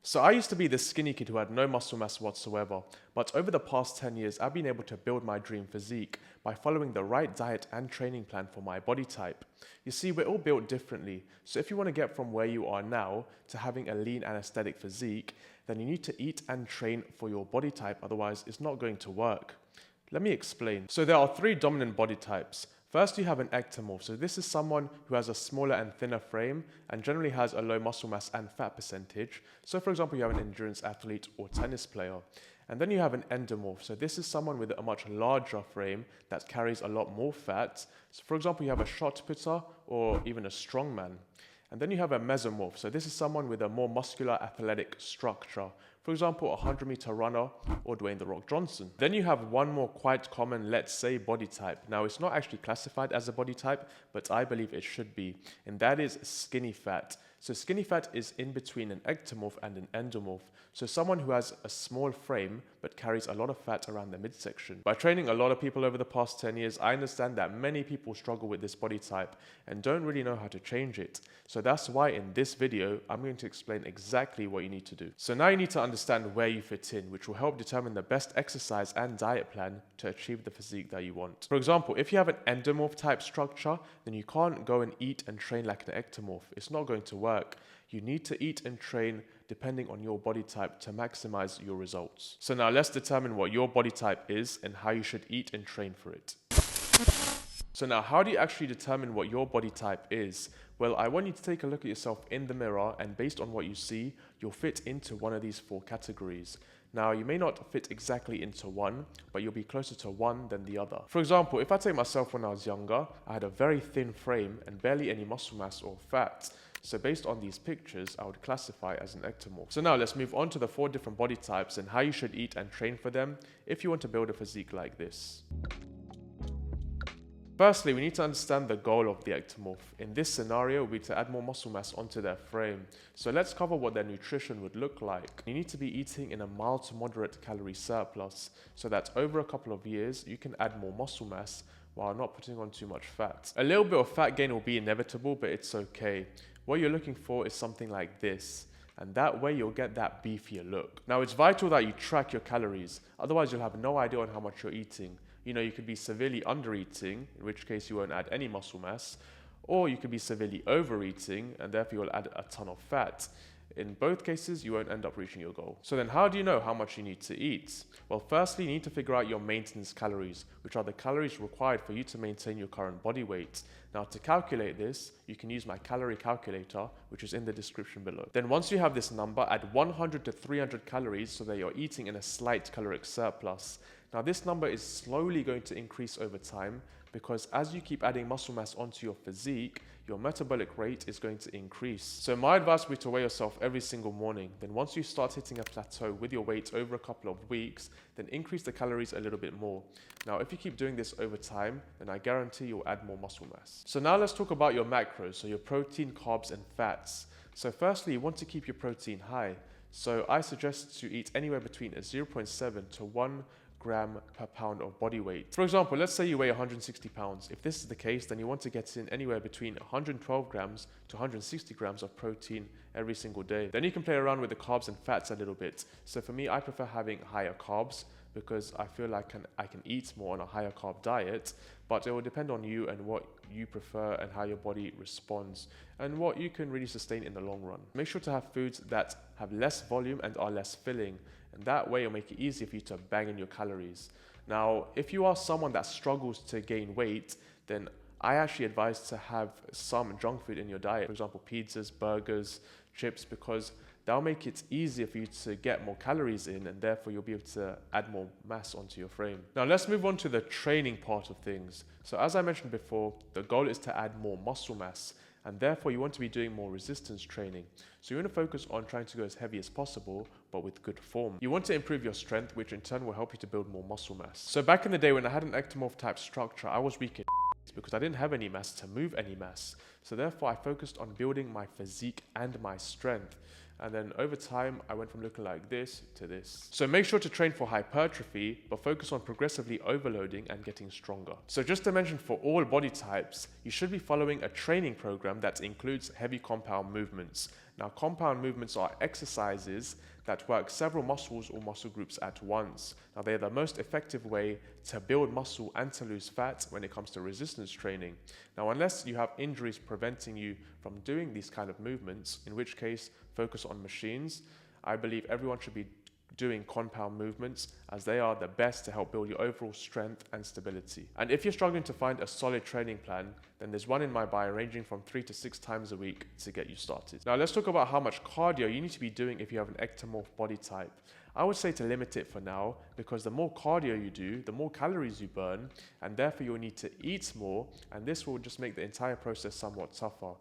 So I used to be this skinny kid who had no muscle mass whatsoever, but over the past 10 years, I've been able to build my dream physique by following the right diet and training plan for my body type. You see, we're all built differently, so if you want to get from where you are now to having a lean and aesthetic physique, then you need to eat and train for your body type, otherwise it's not going to work. Let me explain. So there are three dominant body types. First, you have an ectomorph. So this is someone who has a smaller and thinner frame and generally has a low muscle mass and fat percentage. So for example, you have an endurance athlete or tennis player. And then you have an endomorph. So this is someone with a much larger frame that carries a lot more fat. So for example, you have a shot putter or even a strongman. And then you have a mesomorph. So this is someone with a more muscular athletic structure. For example, a 100-meter runner or Dwayne "The Rock" Johnson. Then you have one more quite common, let's say, body type. Now, it's not actually classified as a body type, but I believe it should be, and that is skinny fat. So skinny fat is in between an ectomorph and an endomorph. So someone who has a small frame but carries a lot of fat around the midsection. By training a lot of people over the past 10 years, I understand that many people struggle with this body type and don't really know how to change it. So that's why in this video, I'm going to explain exactly what you need to do. So now you need to understand where you fit in, which will help determine the best exercise and diet plan to achieve the physique that you want. For example, if you have an endomorph type structure, then you can't go and eat and train like an ectomorph. It's not going to work. You need to eat and train depending on your body type to maximize your results. So now let's determine what your body type is and how you should eat and train for it. So now, how do you actually determine what your body type is? Well, I want you to take a look at yourself in the mirror, and based on what you see, you'll fit into one of these four categories. Now, you may not fit exactly into one, but you'll be closer to one than the other. For example, if I take myself when I was younger, I had a very thin frame and barely any muscle mass or fat. So based on these pictures, I would classify as an ectomorph. So now let's move on to the four different body types and how you should eat and train for them if you want to build a physique like this. Firstly, we need to understand the goal of the ectomorph. In this scenario, we need to add more muscle mass onto their frame. So let's cover what their nutrition would look like. You need to be eating in a mild to moderate calorie surplus so that over a couple of years, you can add more muscle mass while not putting on too much fat. A little bit of fat gain will be inevitable, but it's okay. What you're looking for is something like this, and that way you'll get that beefier look. Now, it's vital that you track your calories, otherwise you'll have no idea on how much you're eating. You know, you could be severely undereating, in which case you won't add any muscle mass, or you could be severely overeating, and therefore you'll add a ton of fat. In both cases, you won't end up reaching your goal. So then how do you know how much you need to eat? Well, firstly, you need to figure out your maintenance calories, which are the calories required for you to maintain your current body weight. Now, to calculate this, you can use my calorie calculator, which is in the description below. Then once you have this number, add 100 to 300 calories so that you're eating in a slight caloric surplus. Now, this number is slowly going to increase over time because as you keep adding muscle mass onto your physique, your metabolic rate is going to increase. So my advice would be to weigh yourself every single morning. Then once you start hitting a plateau with your weight over a couple of weeks, then increase the calories a little bit more. Now, if you keep doing this over time, then I guarantee you'll add more muscle mass. So now let's talk about your macros, so your protein, carbs, and fats. So firstly, you want to keep your protein high. So I suggest to eat anywhere between a 0.7 to 1 gram per pound of body weight. For example, let's say you weigh 160 pounds. If this is the case, then you want to get in anywhere between 112 grams to 160 grams of protein every single day. Then you can play around with the carbs and fats a little bit. So for me, I prefer having higher carbs because I feel like I can eat more on a higher carb diet, but it will depend on you and what you prefer and how your body responds and what you can really sustain in the long run. Make sure to have foods that have less volume and are less filling, and that way it'll make it easier for you to bang in your calories. Now, if you are someone that struggles to gain weight, then I actually advise to have some junk food in your diet. For example, pizzas, burgers, chips, because that'll make it easier for you to get more calories in and therefore you'll be able to add more mass onto your frame. Now let's move on to the training part of things. So as I mentioned before, the goal is to add more muscle mass and therefore you want to be doing more resistance training. So you want to focus on trying to go as heavy as possible, but with good form. You want to improve your strength, which in turn will help you to build more muscle mass. So back in the day when I had an ectomorph type structure, I was weak because I didn't have any mass to move any mass. So therefore I focused on building my physique and my strength. And then over time, I went from looking like this to this. So make sure to train for hypertrophy, but focus on progressively overloading and getting stronger. So just to mention, for all body types, you should be following a training program that includes heavy compound movements. Now, compound movements are exercises that work several muscles or muscle groups at once. Now, they're the most effective way to build muscle and to lose fat when it comes to resistance training. Now, unless you have injuries preventing you from doing these kind of movements, in which case focus on machines, I believe everyone should be doing compound movements, as they are the best to help build your overall strength and stability. And if you're struggling to find a solid training plan, then there's one in my bio ranging from 3 to 6 times a week to get you started. Now let's talk about how much cardio you need to be doing if you have an ectomorph body type. I would say to limit it for now, because the more cardio you do, the more calories you burn, and therefore you'll need to eat more, and this will just make the entire process somewhat tougher.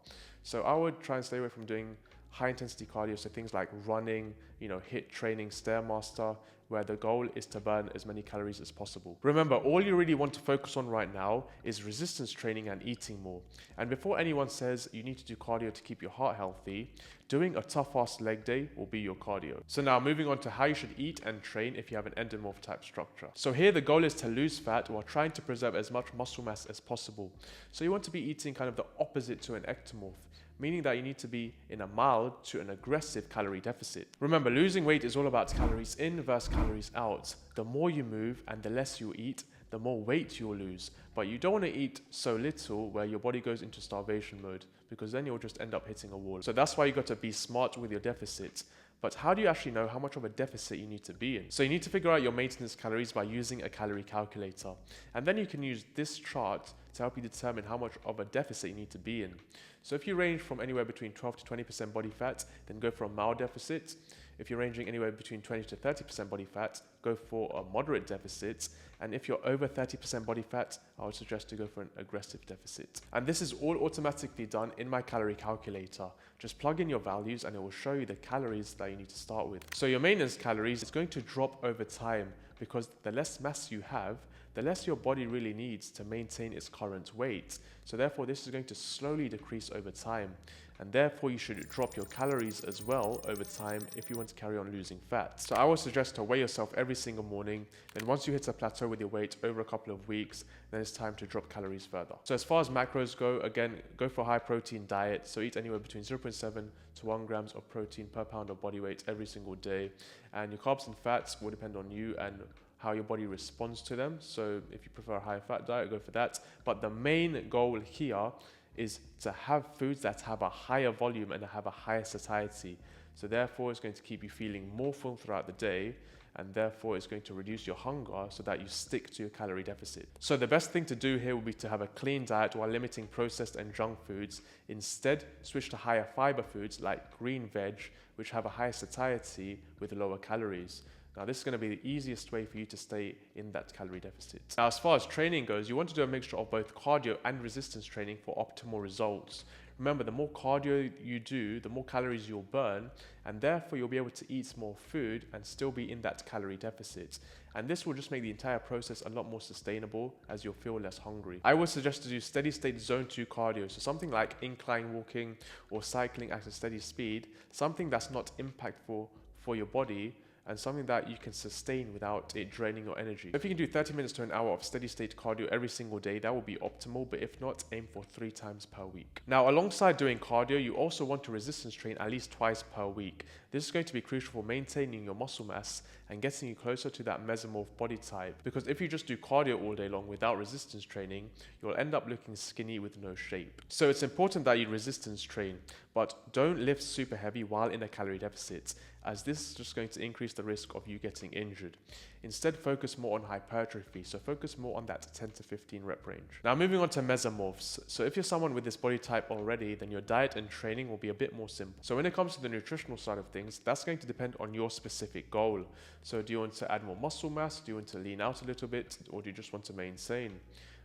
So I would try and stay away from doing high intensity cardio, so things like running, HIIT training, Stairmaster, where the goal is to burn as many calories as possible. Remember, all you really want to focus on right now is resistance training and eating more. And before anyone says you need to do cardio to keep your heart healthy, doing a tough ass leg day will be your cardio. So now moving on to how you should eat and train if you have an endomorph type structure. So here the goal is to lose fat while trying to preserve as much muscle mass as possible. So you want to be eating kind of the opposite to an ectomorph, meaning that you need to be in a mild to an aggressive calorie deficit. Remember, losing weight is all about calories in versus calories out. The more you move and the less you eat, the more weight you'll lose. But you don't want to eat so little where your body goes into starvation mode, because then you'll just end up hitting a wall. So that's why you got to be smart with your deficits. But how do you actually know how much of a deficit you need to be in? So you need to figure out your maintenance calories by using a calorie calculator. And then you can use this chart to help you determine how much of a deficit you need to be in. So if you range from anywhere between 12 to 20% body fat, then go for a mild deficit. If you're ranging anywhere between 20 to 30% body fat, go for a moderate deficit. And if you're over 30% body fat, I would suggest to go for an aggressive deficit. And this is all automatically done in my calorie calculator. Just plug in your values and it will show you the calories that you need to start with. So your maintenance calories is going to drop over time, because the less mass you have, the less your body really needs to maintain its current weight. So therefore, this is going to slowly decrease over time. And therefore, you should drop your calories as well over time if you want to carry on losing fat. So I would suggest to weigh yourself every single morning. Then once you hit a plateau with your weight over a couple of weeks, then it's time to drop calories further. So as far as macros go, again, go for a high protein diet. So eat anywhere between 0.7 to 1 grams of protein per pound of body weight every single day. And your carbs and fats will depend on you and how your body responds to them. So if you prefer a high fat diet, go for that. But the main goal here is to have foods that have a higher volume and have a higher satiety. So therefore, it's going to keep you feeling more full throughout the day, and therefore it's going to reduce your hunger so that you stick to your calorie deficit. So the best thing to do here would be to have a clean diet while limiting processed and junk foods. Instead, switch to higher fiber foods like green veg, which have a higher satiety with lower calories. Now, this is going to be the easiest way for you to stay in that calorie deficit. Now, as far as training goes, you want to do a mixture of both cardio and resistance training for optimal results. Remember, the more cardio you do, the more calories you'll burn, and therefore you'll be able to eat more food and still be in that calorie deficit. And this will just make the entire process a lot more sustainable, as you'll feel less hungry. I would suggest to do steady state zone 2 cardio, so something like incline walking or cycling at a steady speed, something that's not impactful for your body, and something that you can sustain without it draining your energy. If you can do 30 minutes to an hour of steady state cardio every single day, that will be optimal, but if not, aim for 3 times per week. Now, alongside doing cardio, you also want to resistance train at least twice per week. This is going to be crucial for maintaining your muscle mass and getting you closer to that mesomorph body type, because if you just do cardio all day long without resistance training, you'll end up looking skinny with no shape. So it's important that you resistance train, but don't lift super heavy while in a calorie deficit, as this is just going to increase the risk of you getting injured. Instead, focus more on hypertrophy, so focus more on that 10 to 15 rep range. Now, moving on to mesomorphs. So if you're someone with this body type already, then your diet and training will be a bit more simple. So when it comes to the nutritional side of things, that's going to depend on your specific goal. So do you want to add more muscle mass? Do you want to lean out a little bit? Or do you just want to maintain?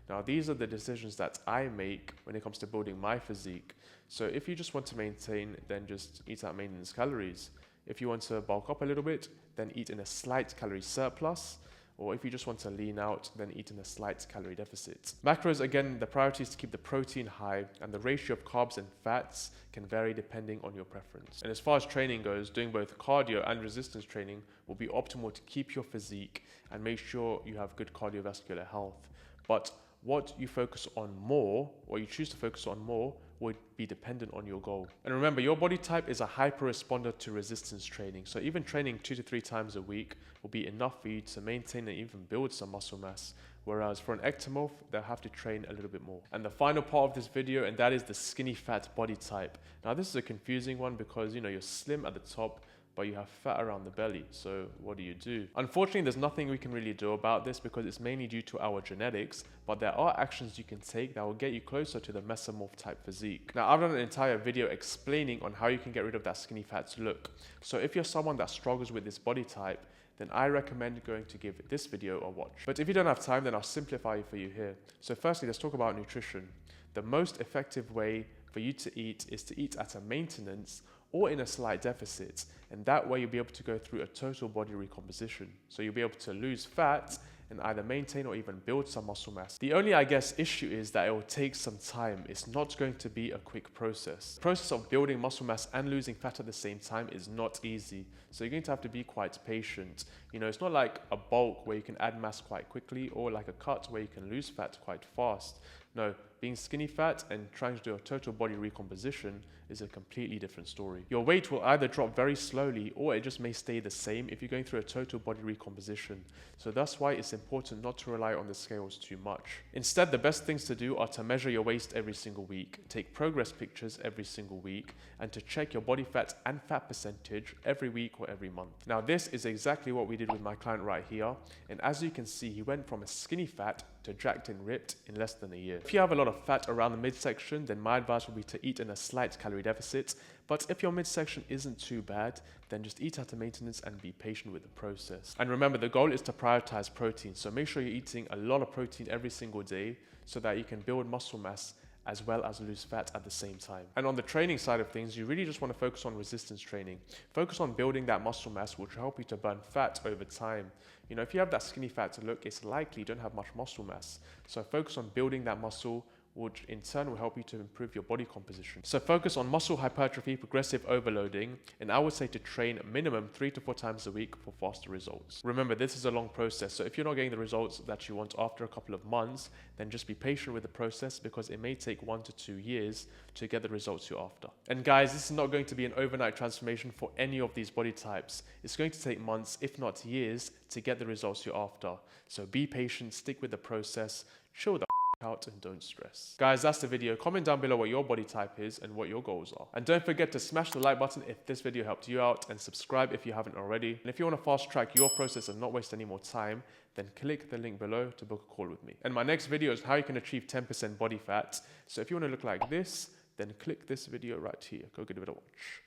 Now, these are the decisions that I make when it comes to building my physique. So if you just want to maintain, then just eat out maintenance calories. If you want to bulk up a little bit, then eat in a slight calorie surplus. Or if you just want to lean out, then eat in a slight calorie deficit. Macros, again, the priority is to keep the protein high, and the ratio of carbs and fats can vary depending on your preference. And as far as training goes, doing both cardio and resistance training will be optimal to keep your physique and make sure you have good cardiovascular health. But what you focus on more, or you choose to focus on more, would be dependent on your goal. And remember, your body type is a hyper responder to resistance training. So even training 2 to 3 times a week will be enough for you to maintain and even build some muscle mass. Whereas for an ectomorph, they'll have to train a little bit more. And the final part of this video, and that is the skinny fat body type. Now this is a confusing one because you're slim at the top, but you have fat around the belly. So what do? Unfortunately, there's nothing we can really do about this because it's mainly due to our genetics, but there are actions you can take that will get you closer to the mesomorph type physique. Now, I've done an entire video explaining on how you can get rid of that skinny fat look. So if you're someone that struggles with this body type, then I recommend going to give this video a watch. But if you don't have time, then I'll simplify it for you here. So firstly, let's talk about nutrition. The most effective way for you to eat is to eat at a maintenance or in a slight deficit, and that way you'll be able to go through a total body recomposition. So you'll be able to lose fat and either maintain or even build some muscle mass. The only, issue is that it will take some time. It's not going to be a quick process. The process of building muscle mass and losing fat at the same time is not easy. So you're going to have to be quite patient. It's not like a bulk where you can add mass quite quickly or like a cut where you can lose fat quite fast. No, being skinny fat and trying to do a total body recomposition is a completely different story. Your weight will either drop very slowly or it just may stay the same if you're going through a total body recomposition. So that's why it's important not to rely on the scales too much. Instead, the best things to do are to measure your waist every single week, take progress pictures every single week, and to check your body fat and fat percentage every week or every month. Now, this is exactly what we did with my client right here. And as you can see, he went from a skinny fat to jacked and ripped in less than a year. If you have a lot of fat around the midsection, then my advice would be to eat in a slight calorie deficit. But if your midsection isn't too bad, then just eat at a maintenance and be patient with the process. And remember, the goal is to prioritize protein. So make sure you're eating a lot of protein every single day so that you can build muscle mass as well as lose fat at the same time. And on the training side of things, you really just want to focus on resistance training. Focus on building that muscle mass, which will help you to burn fat over time. If you have that skinny fat look, it's likely you don't have much muscle mass. So focus on building that muscle, which in turn will help you to improve your body composition. So focus on muscle hypertrophy, progressive overloading, and I would say to train minimum 3 to 4 times a week for faster results. Remember, this is a long process, so if you're not getting the results that you want after a couple of months, then just be patient with the process because it may take 1 to 2 years to get the results you're after. And guys, this is not going to be an overnight transformation for any of these body types. It's going to take months, if not years, to get the results you're after. So be patient, stick with the process, chill the out and don't stress. Guys, that's the video. Comment down below what your body type is and what your goals are. And don't forget to smash the like button if this video helped you out and subscribe if you haven't already. And if you want to fast track your process and not waste any more time, then click the link below to book a call with me. And my next video is how you can achieve 10% body fat. So if you want to look like this, then click this video right here. Go give it a watch.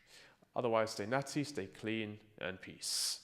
Otherwise, stay natty, stay clean, and peace.